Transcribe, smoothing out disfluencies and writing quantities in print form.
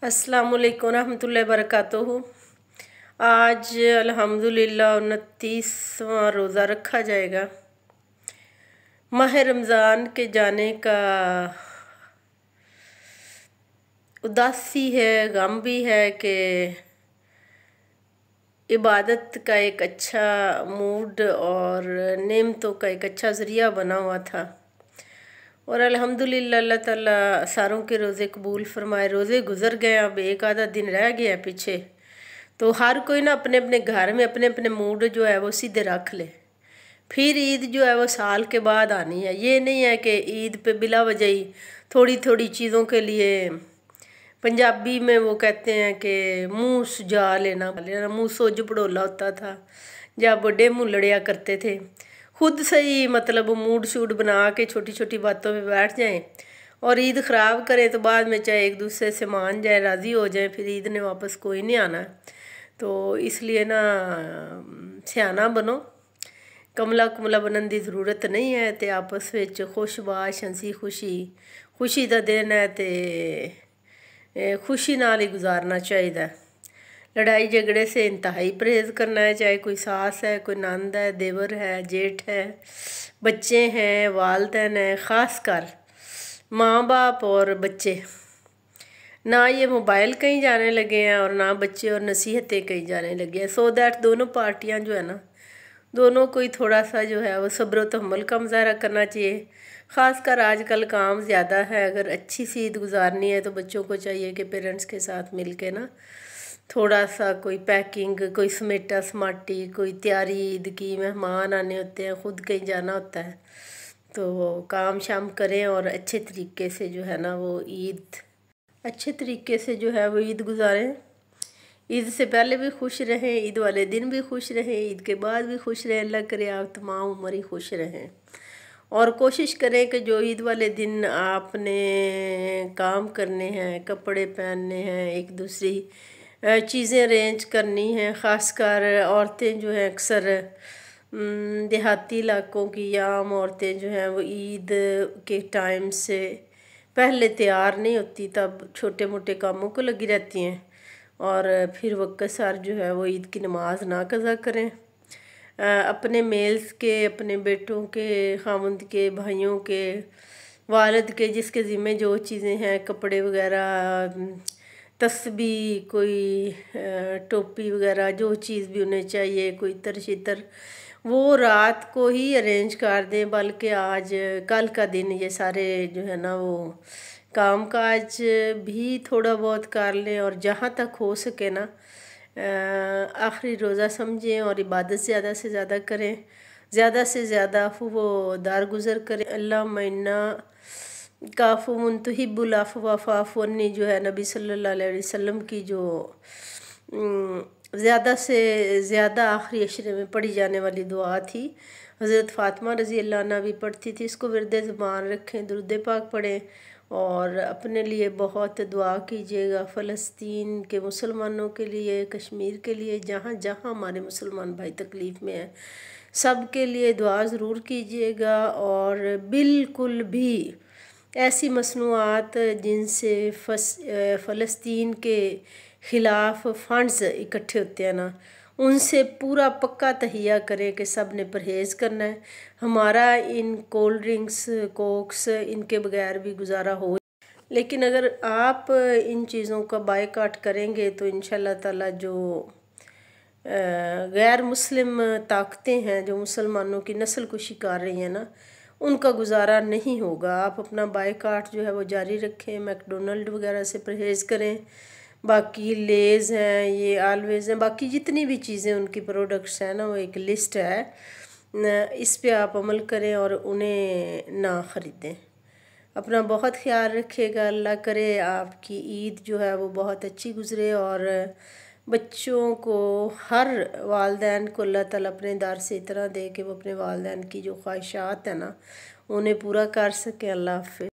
अस्सलामुअलैकुम रहमतुल्लाहि वबरकातुहू। आज अल्हम्दुलिल्लाह 29वां रोज़ा रखा जाएगा। माह रमज़ान के जाने का उदासी है, गम भी है कि इबादत का एक अच्छा मूड और नेमतों का एक अच्छा ज़रिया बना हुआ था। और अल्हम्दुलिल्लाह अल्लाह ताला सारों के रोज़े कबूल फरमाए। रोज़े गुज़र गए, अब एक आधा दिन रह गया पीछे। तो हर कोई ना अपने अपने घर में अपने अपने मूड जो है वो सीधे रख ले। फिर ईद जो है वो साल के बाद आनी है। ये नहीं है कि ईद पे बिला वजह ही थोड़ी थोड़ी चीज़ों के लिए, पंजाबी में वो कहते हैं कि मुँह सुजा लेना, मुँह सोज पड़ोला होता था जब बड़े मुँह लड़िया करते थे। खुद से ही मतलब मूड शूड बना के छोटी छोटी बातों पे बैठ जाएं और ईद ख़राब करें तो बाद में चाहे एक दूसरे से मान जाए, राज़ी हो जाए, फिर ईद ने वापस कोई नहीं आना। तो इसलिए ना सियाना बनो, कमला कुमला बनने की ज़रूरत नहीं है। तो आपस में खुशबाश हंसी खुशी का दिन है तो खुशी नाल ही गुजारना चाहिए। लड़ाई झगड़े से इंतहाई परहेज़ करना है, चाहे कोई सास है, कोई नंद है, देवर है, जेठ है, बच्चे हैं, वालिदैन हैं, ख़ास कर माँ बाप और बच्चे। ना ये मोबाइल कहीं जाने लगे हैं और ना बच्चे और नसीहतें कहीं जाने लगे हैं। सो दैट दोनों पार्टियां जो है ना, दोनों को ही थोड़ा सा जो है वो सब्र व तहम्मुल का मुज़ाहरा करना चाहिए। ख़ास कर आजकल काम ज़्यादा है, अगर अच्छी सी ईद गुजारनी है तो बच्चों को चाहिए कि पेरेंट्स के साथ मिल के ना थोड़ा सा कोई पैकिंग, कोई समेटा समाटी, कोई तैयारी ईद की, मेहमान आने होते हैं, ख़ुद कहीं जाना होता है, तो काम शाम करें और अच्छे तरीके से जो है ना वो ईद अच्छे तरीके से जो है वो ईद गुजारें। ईद से पहले भी खुश रहें, ईद वाले दिन भी खुश रहें, ईद के बाद भी खुश रहें। अल्लाह करे आप तमाम उम्र ही खुश रहें और कोशिश करें कि जो ईद वाले दिन आपने काम करने हैं, कपड़े पहनने हैं, एक दूसरी चीज़ें अरेंज करनी हैं, ख़ासकर औरतें जो हैं अक्सर देहाती इलाकों की या आम औरतें जो हैं वो ईद के टाइम से पहले तैयार नहीं होती, तब छोटे मोटे कामों को लगी रहती हैं और फिर वक्त सार जो है वो ईद की नमाज ना कज़ा करें। अपने मेल्स के, अपने बेटों के, खामुंद के, भाइयों के, वालिद के, जिसके ज़िम्मे जो चीज़ें हैं, कपड़े वगैरह, तस्बीह, कोई टोपी वगैरह, जो चीज़ भी उन्हें चाहिए, कोई इतर शितर, वो रात को ही अरेंज कर दें। बल्कि आज कल का दिन ये सारे जो है ना वो काम काज भी थोड़ा बहुत कर लें और जहाँ तक हो सके ना आखिरी रोज़ा समझें और इबादत ज़्यादा से ज़्यादा करें, ज़्यादा से ज़्यादा वो दारगुज़र करें। अल्लाहुम्मा इन्ना काफ़ू मुन्तहिब्बुल अफ़्व फ़अफ़ु अन्नी जो है नबी सल्लल्लाहु अलैहि वसल्लम की जो ज़्यादा से ज़्यादा आखिरी अशरे में पढ़ी जाने वाली दुआ थी, हज़रत फ़ातिमा रज़ी अल्लाह अन्हा भी पढ़ती थी। इसको विर्द ज़ुबान रखें, दुरूद पाक पढ़ें और अपने लिए बहुत दुआ कीजिएगा। फ़लस्तीन के मुसलमानों के लिए, कश्मीर के लिए, जहाँ जहाँ हमारे मुसलमान भाई तकलीफ़ में हैं, सब के लिए दुआ ज़रूर कीजिएगा। और बिल्कुल भी ऐसी मसनूआत जिनसे फ़लस्तीन के ख़िलाफ़ फ़ंड्स इकट्ठे होते हैं ना, उनसे पूरा पक्का तहिया करें कि सब ने परहेज़ करना है। हमारा इन कोल्ड ड्रिंक्स, कोक्स, इनके बगैर भी गुजारा हो, लेकिन अगर आप इन चीज़ों का बायकाट करेंगे तो इंशाल्लाह ताला जो गैर मुस्लिम ताकतें हैं जो मुसलमानों की नस्ल कुशी कर रही हैं ना, उनका गुजारा नहीं होगा। आप अपना बायकाट जो है वो जारी रखें, मैकडोनल्ड वगैरह से परहेज़ करें, बाकी लेज़ हैं, ये ऑलवेज़ हैं, बाकी जितनी भी चीज़ें उनकी प्रोडक्ट्स हैं ना, वो एक लिस्ट है, इस पे आप अमल करें और उन्हें ना ख़रीदें। अपना बहुत ख्याल रखिएगा। अल्लाह करे आपकी ईद जो है वो बहुत अच्छी गुज़रे और बच्चों को, हर वालिदैन को अल्लाह ताला अपने दर से इतना दे कि वो अपने वालिदैन की जो ख्वाहिशात हैं ना उन्हें पूरा कर सकें। अल्लाह हाफ़िज़।